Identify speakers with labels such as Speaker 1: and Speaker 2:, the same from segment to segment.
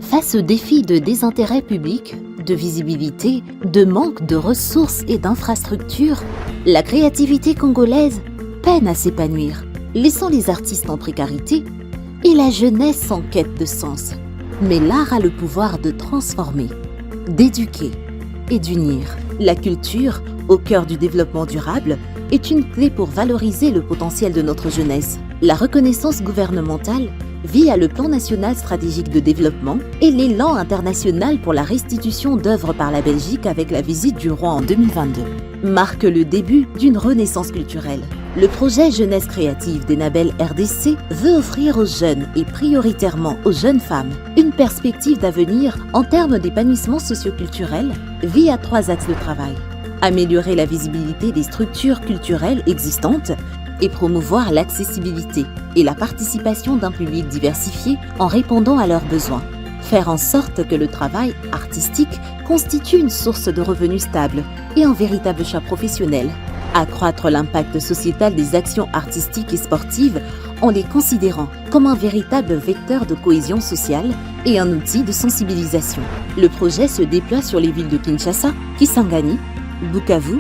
Speaker 1: Face aux défis de désintérêt public, de visibilité, de manque de ressources et d'infrastructures, la créativité congolaise peine à s'épanouir, laissant les artistes en précarité et la jeunesse en quête de sens. Mais l'art a le pouvoir de transformer, d'éduquer et d'unir. La culture, au cœur du développement durable, est une clé pour valoriser le potentiel de notre jeunesse. La reconnaissance gouvernementale via le Plan national stratégique de développement et l'élan international pour la restitution d'œuvres par la Belgique avec la visite du roi en 2022 marque le début d'une renaissance culturelle. Le projet Jeunesse créative d'Enabel RDC veut offrir aux jeunes et prioritairement aux jeunes femmes une perspective d'avenir en termes d'épanouissement socio-culturel via 3 axes de travail. Améliorer la visibilité des structures culturelles existantes et promouvoir l'accessibilité et la participation d'un public diversifié en répondant à leurs besoins. Faire en sorte que le travail artistique constitue une source de revenus stable et un véritable choix professionnel. Accroître l'impact sociétal des actions artistiques et sportives en les considérant comme un véritable vecteur de cohésion sociale et un outil de sensibilisation. Le projet se déploie sur les villes de Kinshasa, Kisangani, Bukavu,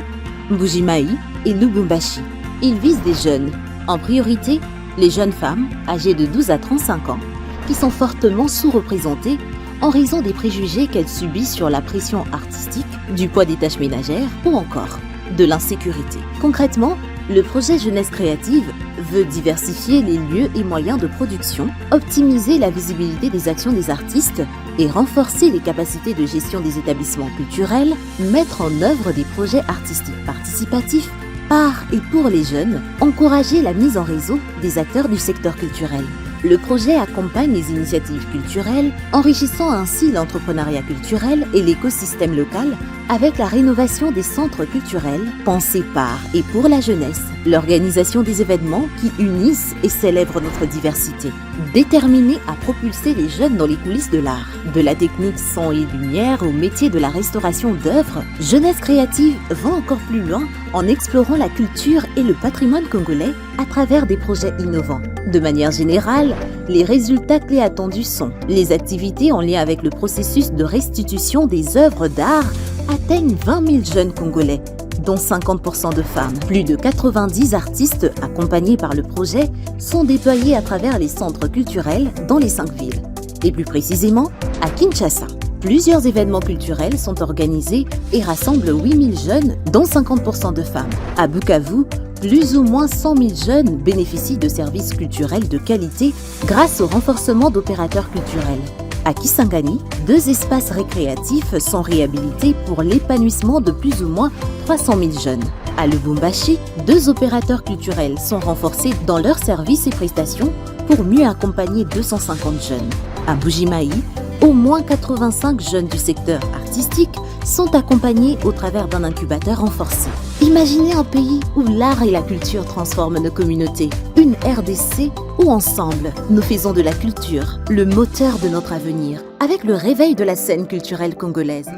Speaker 1: Mbuji-Mayi et Lubumbashi. Il vise des jeunes, en priorité les jeunes femmes âgées de 12 à 35 ans, qui sont fortement sous-représentées en raison des préjugés qu'elles subissent sur la pression artistique, du poids des tâches ménagères ou encore de l'insécurité. Concrètement, le projet Jeunesse créative veut diversifier les lieux et moyens de production, optimiser la visibilité des actions des artistes et renforcer les capacités de gestion des établissements culturels, mettre en œuvre des projets artistiques participatifs par et pour les jeunes, encourager la mise en réseau des acteurs du secteur culturel. Le projet accompagne les initiatives culturelles, enrichissant ainsi l'entrepreneuriat culturel et l'écosystème local avec la rénovation des centres culturels pensés par et pour la jeunesse, l'organisation des événements qui unissent et célèbrent notre diversité, déterminé à propulser les jeunes dans les coulisses de l'art. De la technique son et lumière au métier de la restauration d'œuvres, Jeunesse créative va encore plus loin en explorant la culture et le patrimoine congolais à travers des projets innovants. De manière générale, les résultats clés attendus sont les activités en lien avec le processus de restitution des œuvres d'art atteignent 20 000 jeunes Congolais, dont 50% de femmes. Plus de 90 artistes accompagnés par le projet sont déployés à travers les centres culturels dans les 5 villes. Et plus précisément, à Kinshasa. Plusieurs événements culturels sont organisés et rassemblent 8 000 jeunes, dont 50% de femmes. À Bukavu, plus ou moins 100 000 jeunes bénéficient de services culturels de qualité grâce au renforcement d'opérateurs culturels. À Kisangani, 2 espaces récréatifs sont réhabilités pour l'épanouissement de plus ou moins 300 000 jeunes. À Lubumbashi, 2 opérateurs culturels sont renforcés dans leurs services et prestations pour mieux accompagner 250 jeunes. À Mbuji-Mayi, au moins 85 jeunes du secteur artistique sont accompagnés au travers d'un incubateur renforcé. Imaginez un pays où l'art et la culture transforment nos communautés. Une RDC où ensemble, nous faisons de la culture le moteur de notre avenir, avec le réveil de la scène culturelle congolaise.